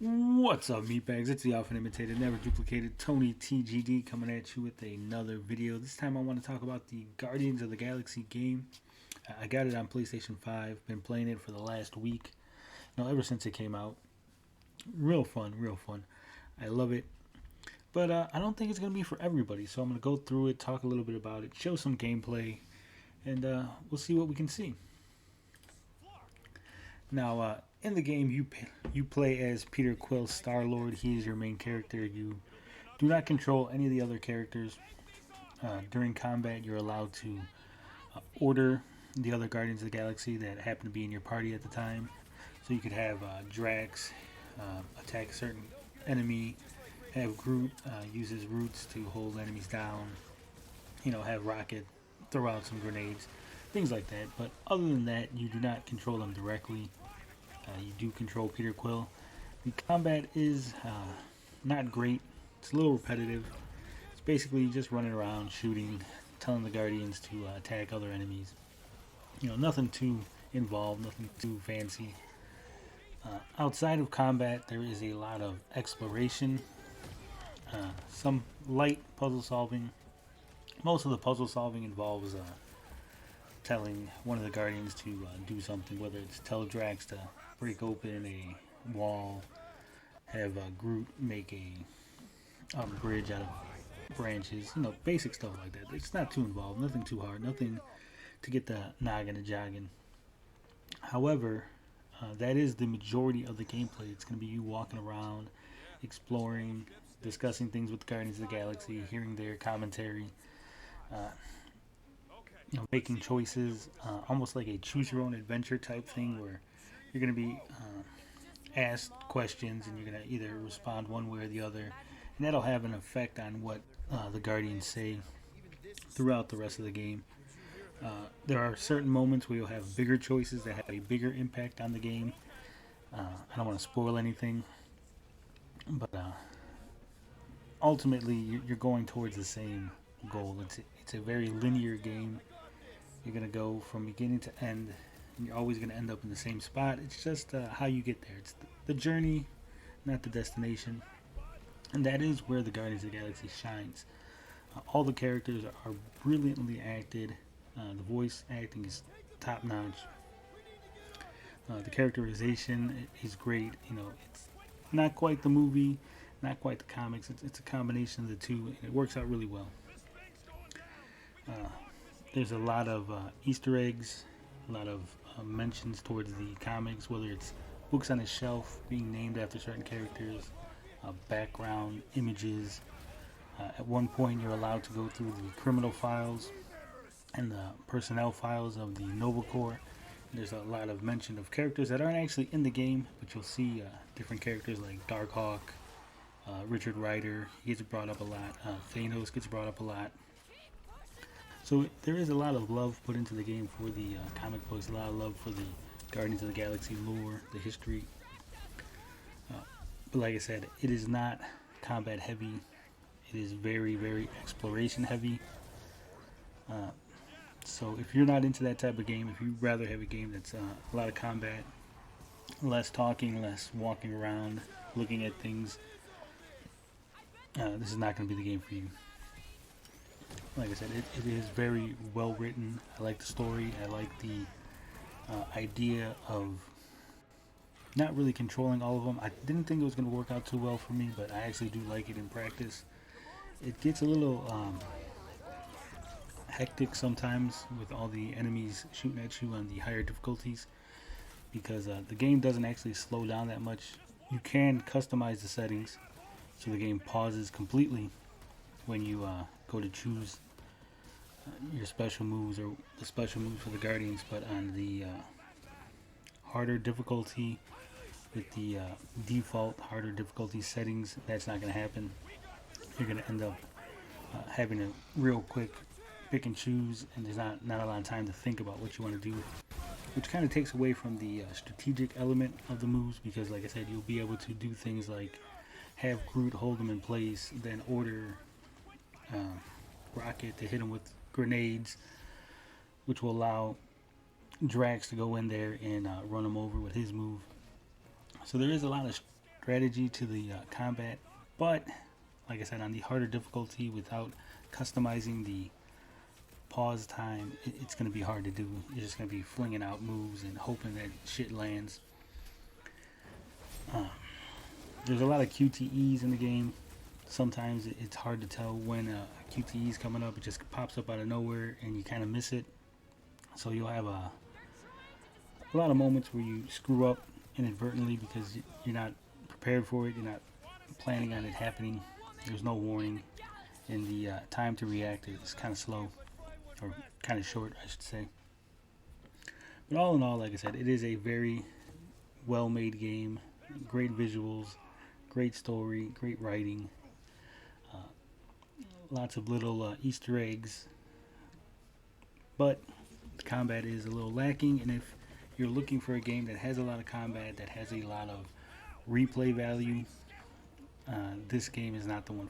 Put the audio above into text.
What's up, meatbags? It's the often imitated, never duplicated Tony TGD coming at you with another video. This time I want to talk about the Guardians of the Galaxy game. I got it on PlayStation 5, been playing it for the last week, ever since it came out. Real fun, real fun. I love it. But I don't think it's going to be for everybody, so I'm going to go through it, talk a little bit about it, show some gameplay, and we'll see what we can see. Now, in the game, you play as Peter Quill, Star-Lord. He is your main character. You do not control any of the other characters. During combat, you're allowed to order the other Guardians of the Galaxy that happen to be in your party at the time. So you could have Drax attack a certain enemy, have Groot use his roots to hold enemies down, have Rocket throw out some grenades, things like that. But other than that, you do not control them directly. You do control Peter Quill. The combat is not great. It's a little repetitive. It's basically just running around, shooting, telling the Guardians to attack other enemies. Nothing too involved, nothing too fancy. Outside of combat, there is a lot of exploration, some light puzzle solving. Most of the puzzle solving involves telling one of the Guardians to do something, whether it's tell Drax to break open a wall, have Groot make a bridge out of branches, basic stuff like that. It's not too involved, nothing too hard, nothing to get the noggin a jogging. However, that is the majority of the gameplay. It's going to be you walking around, exploring, discussing things with the Guardians of the Galaxy, hearing their commentary, making choices, almost like a choose your own adventure type thing where you're going to be asked questions and you're going to either respond one way or the other, and that'll have an effect on what the Guardians say throughout the rest of the game. There are certain moments where you'll have bigger choices that have a bigger impact on the game. I don't want to spoil anything, but ultimately you're going towards the same goal. It's a very linear game. You're going to go from beginning to end, and you're always going to end up in the same spot. It's just how you get there. It's the journey, not the destination. And that is where the Guardians of the Galaxy shines. All the characters are brilliantly acted. The voice acting is top notch. The characterization is great. It's not quite the movie, not quite the comics. It's a combination of the two, and it works out really well. There's a lot of Easter eggs, a lot of mentions towards the comics, whether it's books on a shelf being named after certain characters, background images. At one point, you're allowed to go through the criminal files and the personnel files of the Nova Corps. There's a lot of mention of characters that aren't actually in the game, but you'll see different characters like Darkhawk, Richard Rider. He gets brought up a lot. Thanos gets brought up a lot. So there is a lot of love put into the game for the comic books, a lot of love for the Guardians of the Galaxy lore, the history. But like I said, it is not combat heavy. It is very, very exploration heavy. So if you're not into that type of game, if you'd rather have a game that's a lot of combat, less talking, less walking around, looking at things, this is not going to be the game for you. Like I said, it is very well written. I like the story. I like the idea of not really controlling all of them. I didn't think it was going to work out too well for me, but I actually do like it in practice. It gets a little hectic sometimes with all the enemies shooting at you on the higher difficulties, because the game doesn't actually slow down that much. You can customize the settings so the game pauses completely when you go to choose your special moves or the special moves for the Guardians, but on the harder difficulty with the default harder difficulty settings, that's not going to happen. You're going to end up having to real quick pick and choose, and there's not a lot of time to think about what you want to do, which kind of takes away from the strategic element of the moves, because like I said, you'll be able to do things like have Groot hold them in place, then order Rocket to hit him with grenades, which will allow Drax to go in there and run him over with his move. So there is a lot of strategy to the combat, but like I said, on the harder difficulty without customizing the pause time, it's going to be hard to do. You're just going to be flinging out moves and hoping that shit lands. There's a lot of QTEs in the game. Sometimes it's hard to tell when a QTE is coming up. It just pops up out of nowhere and you kind of miss it. So you'll have a lot of moments where you screw up inadvertently because you're not prepared for it. You're not planning on it happening. There's no warning, and the time to react is kind of slow, or kind of short, I should say. But all in all, like I said, it is a very well-made game. Great visuals, great story, great writing, lots of little Easter eggs. But the combat is a little lacking, and if you're looking for a game that has a lot of combat, that has a lot of replay value, this game is not the one.